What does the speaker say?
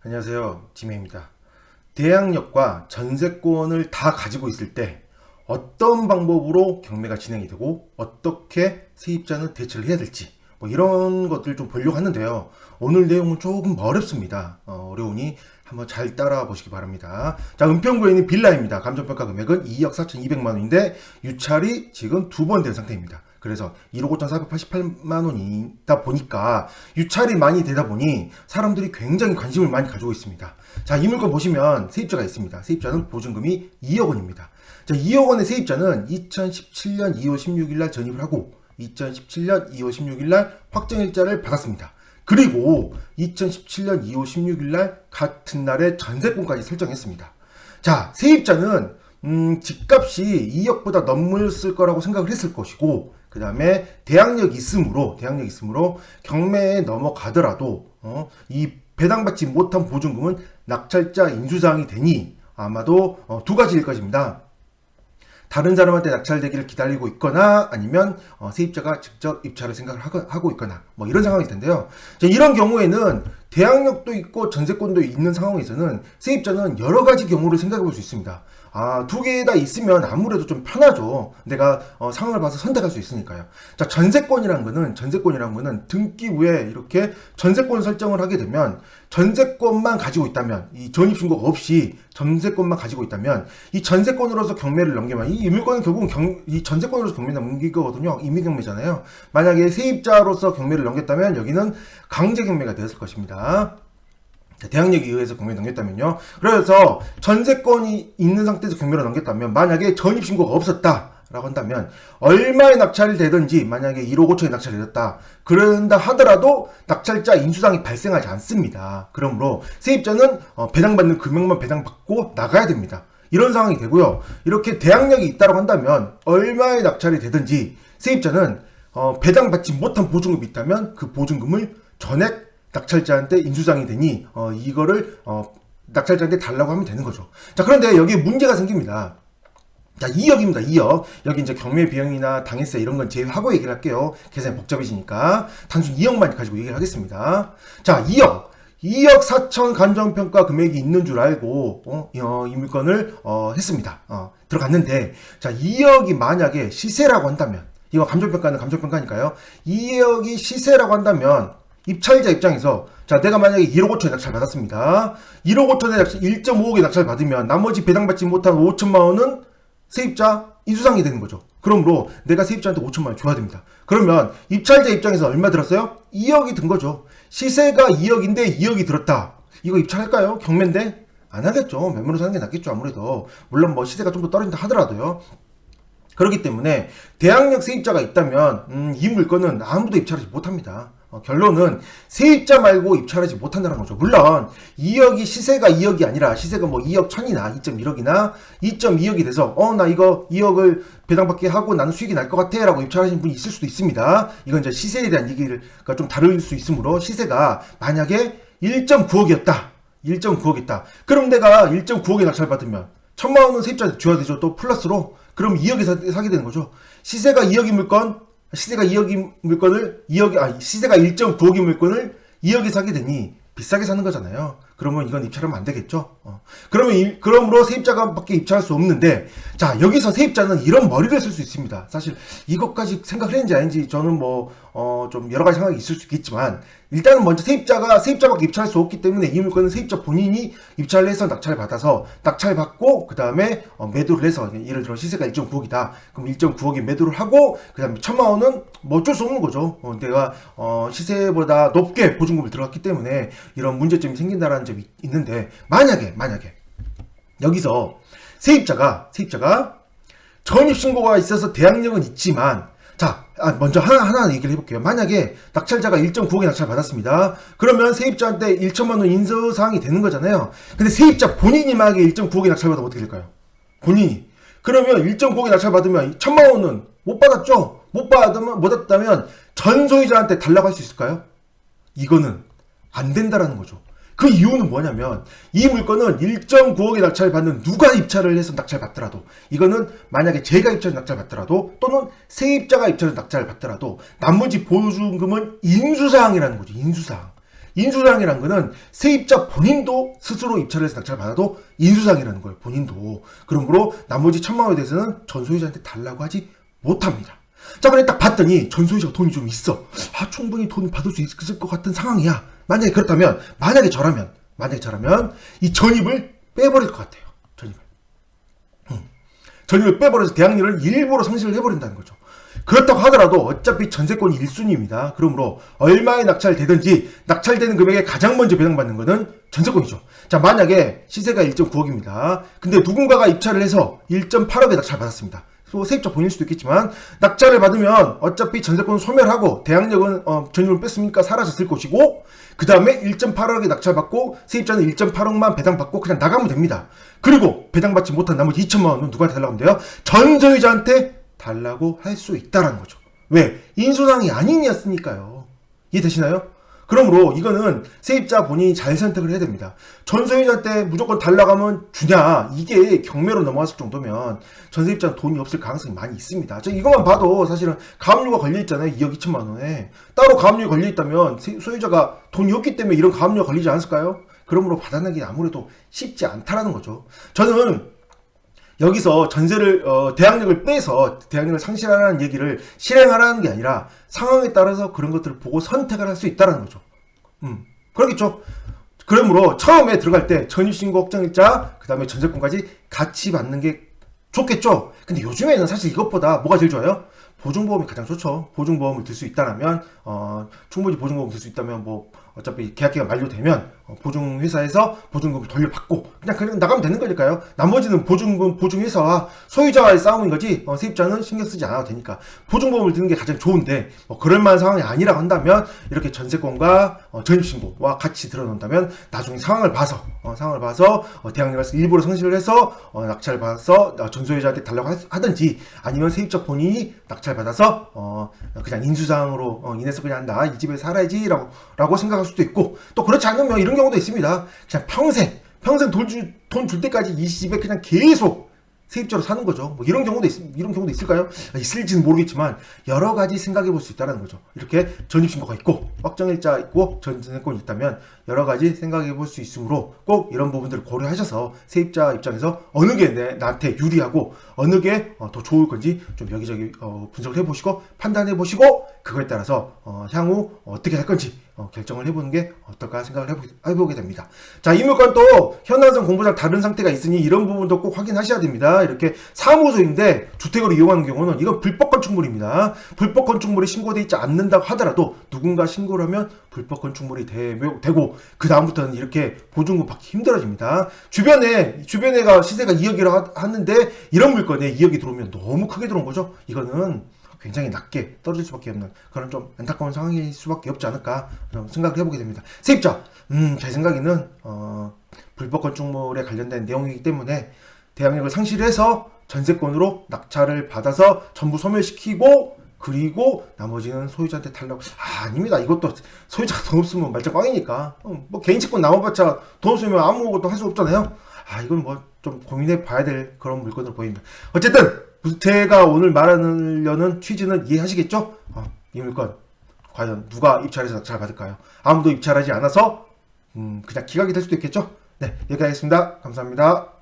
안녕하세요. 지메입니다. 대항력과 전세권을 다 가지고 있을 때 어떤 방법으로 경매가 진행이 되고 어떻게 세입자는 대처를 해야 될지 이런 것들을 좀 보려고 하는데요. 오늘 내용은 조금 어렵습니다. 어려우니 한번 잘 따라와 보시기 바랍니다. 자, 은평구에 있는 빌라입니다. 감정평가 금액은 2억 4,200만 원인데 유찰이 지금 두 번 된 상태입니다. 그래서 1억 5,488만 원이다 보니까 유찰이 많이 되다 보니 사람들이 굉장히 관심을 많이 가지고 있습니다. 자, 이 물건 보시면 세입자가 있습니다. 세입자는 보증금이 2억 원입니다. 자, 2억 원의 세입자는 2017년 2월 16일 날 전입을 하고 2017년 2월 16일 날 확정일자를 받았습니다. 그리고 2017년 2월 16일 날 같은 날에 전세권까지 설정했습니다. 자, 세입자는 집값이 2억보다 넘을 거라고 생각을 했을 것이고, 그 다음에 대항력이 있으므로 경매에 넘어가더라도 이 배당받지 못한 보증금은 낙찰자 인수사항이 되니 아마도 두 가지일 것입니다. 다른 사람한테 낙찰되기를 기다리고 있거나 아니면 세입자가 직접 입찰을 생각을 하고 있거나 이런 상황일 텐데요. 자, 이런 경우에는 대항력도 있고 전세권도 있는 상황에서는 세입자는 여러 가지 경우를 생각해 볼 수 있습니다. 두 개 다 있으면 아무래도 좀 편하죠. 내가 상황을 봐서 선택할 수 있으니까요. 자, 전세권이란 거는 등기부에 이렇게 전세권 설정을 하게 되면 전세권만 가지고 있다면, 이 전입신고가 없이 전세권만 가지고 있다면 이 전세권으로서 경매를 넘기면 이 물건은 결국은 이 전세권으로서 경매를 넘긴 거거든요. 임의경매잖아요. 만약에 세입자로서 경매를 넘겼다면 여기는 강제 경매가 되었을 것입니다. 대항력에 의해서 경매를 넘겼다면요. 그래서 전세권이 있는 상태에서 경매를 넘겼다면 만약에 전입신고가 없었다 라고 한다면 얼마의 낙찰이 되든지, 만약에 1억 5천에 낙찰이 되었다 그런다 하더라도 낙찰자 인수상이 발생하지 않습니다. 그러므로 세입자는 배당받는 금액만 배당받고 나가야 됩니다. 이런 상황이 되고요. 이렇게 대항력이 있다고 한다면 얼마의 낙찰이 되든지 세입자는 배당받지 못한 보증금이 있다면 그 보증금을 전액 낙찰자한테 인수상이 되니 이거를 낙찰자한테 달라고 하면 되는 거죠. 자, 그런데 여기에 문제가 생깁니다. 자, 2억입니다. 2억. 여기 이제 경매 비용이나 당해세 이런 건 제외하고 얘기를 할게요. 계산이 복잡해지니까 단순 2억만 가지고 얘기를 하겠습니다. 자, 2억 4천 감정평가 금액이 있는 줄 알고 이 물건을 했습니다. 들어갔는데, 자, 2억이 만약에 시세라고 한다면, 이거 감정평가는 감정평가니까요. 2억이 시세라고 한다면 입찰자 입장에서, 자, 내가 만약에 1억 5천에 낙찰 받았습니다. 1억 5천에 낙찰, 1.5억에 낙찰 받으면 나머지 배당받지 못한 5천만 원은 세입자 인수상이 되는 거죠. 그러므로 내가 세입자한테 5천만 원 줘야 됩니다. 그러면 입찰자 입장에서 얼마 들었어요? 2억이 든 거죠. 시세가 2억인데 2억이 들었다. 이거 입찰할까요? 경매인데? 안 하겠죠. 매매로 사는 게 낫겠죠. 아무래도. 물론 시세가 좀 더 떨어진다 하더라도요. 그렇기 때문에 대항력 세입자가 있다면 이 물건은 아무도 입찰하지 못합니다. 결론은 세입자 말고 입찰하지 못한다는 거죠. 물론 2억이 시세가 2억이 아니라 시세가 2억 1천이나 2.1억이나 2.2억이 돼서 나 이거 2억을 배당받게 하고 나는 수익이 날 것 같아 라고 입찰하시는 분이 있을 수도 있습니다. 이건 이제 시세에 대한 얘기가 좀 다를 수 있으므로, 시세가 만약에 1.9억이었다. 1.9억이었다. 그럼 내가 1.9억에 낙찰 받으면 1,000만 원은 세입자한테 줘야 되죠. 또 플러스로. 그럼 2억에 사게 되는 거죠. 시세가 2억인 물건, 시세가 1.9억인 물건을 2억에 사게 되니 비싸게 사는 거잖아요. 그러면 이건 입찰하면 안 되겠죠. 그러므로 세입자가 밖에 입찰할 수 없는데, 자, 여기서 세입자는 이런 머리를 쓸 수 있습니다. 사실 이것까지 생각을 했는지 아닌지 저는 좀 여러 가지 생각이 있을 수 있겠지만, 일단은 먼저 세입자밖에 입찰할 수 없기 때문에 이 물건은 세입자 본인이 입찰을 해서 낙찰을 받아서 낙찰받고 그 다음에 매도를 해서, 예를 들어 시세가 1.9억이다. 그럼 1.9억에 매도를 하고 그 다음에 1,000만 원은 어쩔 수 없는 거죠. 내가 시세보다 높게 보증금을 들어갔기 때문에 이런 문제점이 생긴다라는 점이 있는데, 만약에 여기서 세입자가 전입신고가 있어서 대항력은 있지만, 자, 먼저 하나 얘기를 해볼게요. 만약에 낙찰자가 1.9억에 낙찰 받았습니다. 그러면 세입자한테 1천만 원 인수사항이 되는 거잖아요. 근데 세입자 본인이 만약에 1.9억에 낙찰 받으면 어떻게 될까요? 본인이. 그러면 1.9억에 낙찰 받으면 1,000만 원은 못 받았죠? 못 받았다면 전 소유자한테 달라고 할 수 있을까요? 이거는 안 된다라는 거죠. 그 이유는 뭐냐면, 이 물건은 1.9억에 낙찰 받는, 누가 입찰을 해서 낙찰 받더라도, 이거는 만약에 제가 입찰해서 낙찰 받더라도 또는 세입자가 입찰해서 낙찰을 받더라도 나머지 보증금은 인수사항이라는 거죠. 인수사항. 인수상이라는 거는 세입자 본인도 스스로 입찰을 해서 낙찰을 받아도 인수상이라는 거예요. 본인도. 그러므로 나머지 1,000만 원에 대해서는 전소유자한테 달라고 하지 못합니다. 자, 그래 딱 봤더니 전소유자가 돈이 좀 있어. 충분히 돈 받을 수 있을 것 같은 상황이야. 만약에 그렇다면, 만약에 저라면 이 전입을 빼버릴 것 같아요. 전입을 빼버려서 대항력을 일부러 상실을 해버린다는 거죠. 그렇다고 하더라도 어차피 전세권이 1순위입니다. 그러므로 얼마에 낙찰되든지 낙찰되는 금액에 가장 먼저 배당받는 것은 전세권이죠. 자, 만약에 시세가 1.9억입니다. 근데 누군가가 입찰을 해서 1.8억에 낙찰받았습니다. 또 세입자 본인일 수도 있겠지만 낙찰을 받으면 어차피 전세권은 소멸하고 대항력은 전입을 뺐으니까 사라졌을 것이고, 그 다음에 1.8억에 낙찰받고 세입자는 1.8억만 배당받고 그냥 나가면 됩니다. 그리고 배당받지 못한 나머지 2천만 원은 누구한테 달라고 하면 돼요? 전소유자한테 달라고 할 수 있다라는 거죠. 왜? 인수상이 아니었으니까요. 이해되시나요? 그러므로 이거는 세입자 본인이 잘 선택을 해야 됩니다. 전소유자한테 무조건 달라고 하면 주냐, 이게 경매로 넘어갔을 정도면 전세입자는 돈이 없을 가능성이 많이 있습니다. 저 이것만 봐도 사실은 가압류가 걸려있잖아요. 2억 2천만 원에 따로 가압류가 걸려있다면 소유자가 돈이 없기 때문에 이런 가압류가 걸리지 않았을까요? 그러므로 받아내기 아무래도 쉽지 않다라는 거죠. 저는 여기서 전세를 대항력을 빼서 대항력을 상실하라는 얘기를 실행하라는 게 아니라 상황에 따라서 그런 것들을 보고 선택을 할 수 있다는 거죠. 그렇겠죠. 그러므로 처음에 들어갈 때 전입신고 확정일자 그 다음에 전세권까지 같이 받는 게 좋겠죠. 근데 요즘에는 사실 이것보다 뭐가 제일 좋아요? 보증보험이 가장 좋죠. 보증보험을 들 수 있다면 충분히 보증보험 들 수 있다면 뭐 어차피 계약기가 만료되면 보증회사에서 보증금을 돌려받고 그냥 나가면 되는 거니까요. 나머지는 보증회사와 소유자와의 싸움인 거지 세입자는 신경 쓰지 않아도 되니까 보증보험을 드는 게 가장 좋은데, 그럴만한 상황이 아니라고 한다면 이렇게 전세권과 전입신고와 같이 들어놓는다면 나중에 상황을 봐서 대항력을 일부러 상실을 해서 낙찰을 받아서 전소유자한테 달라고 하든지, 아니면 세입자 본인이 낙찰 받아서 그냥 인수상으로 인해서 그냥 나 이 집에 살아야지 라고 생각할 수도 있고, 또 그렇지 않으면 이런 경우도 있습니다. 그냥 평생 돈 줄 때까지 이 집에 그냥 계속 세입자로 사는 거죠. 뭐 이런 경우도 있을까요? 있을지는 모르겠지만 여러 가지 생각해 볼 수 있다는 거죠. 이렇게 전입신고가 있고 확정일자 있고 전세권이 있다면 여러 가지 생각해 볼 수 있으므로 꼭 이런 부분들을 고려하셔서 세입자 입장에서 어느 게 나한테 유리하고 어느 게 더 좋을 건지 좀 여기저기 분석을 해보시고 판단해 보시고, 그거에 따라서 향후 어떻게 할 건지 결정을 해보는 게 어떨까 생각을 해보게 됩니다. 자, 이 물건도 현황성 공부상 다른 상태가 있으니 이런 부분도 꼭 확인하셔야 됩니다. 이렇게 사무소인데 주택으로 이용하는 경우는 이건 불법 건축물입니다. 불법 건축물이 신고되어 있지 않는다고 하더라도 누군가 신고를 하면 불법 건축물이 되고 그 다음부터는 이렇게 보증금 받기 힘들어집니다. 주변에가 시세가 2억이라고 하는데 이런 물건에 2억이 들어오면 너무 크게 들어온 거죠. 이거는 굉장히 낮게 떨어질 수밖에 없는 그런 좀 안타까운 상황일 수밖에 없지 않을까 생각을 해보게 됩니다. 세입자, 제 생각에는 불법 건축물에 관련된 내용이기 때문에 대항력을 상실해서 전세권으로 낙찰을 받아서 전부 소멸시키고, 그리고 나머지는 소유자한테 달라고. 아닙니다. 이것도 소유자가 돈 없으면 말짱 꽝이니까. 뭐 개인 채권 남아봤자 돈 없으면 아무것도 할 수 없잖아요. 이건 뭐 좀 고민해 봐야 될 그런 물건으로 보입니다. 어쨌든 제가 오늘 말하려는 취지는 이해하시겠죠? 이 물건 과연 누가 입찰해서 낙찰 받을까요? 아무도 입찰하지 않아서 그냥 기각이 될 수도 있겠죠? 네, 여기까지 하겠습니다. 감사합니다.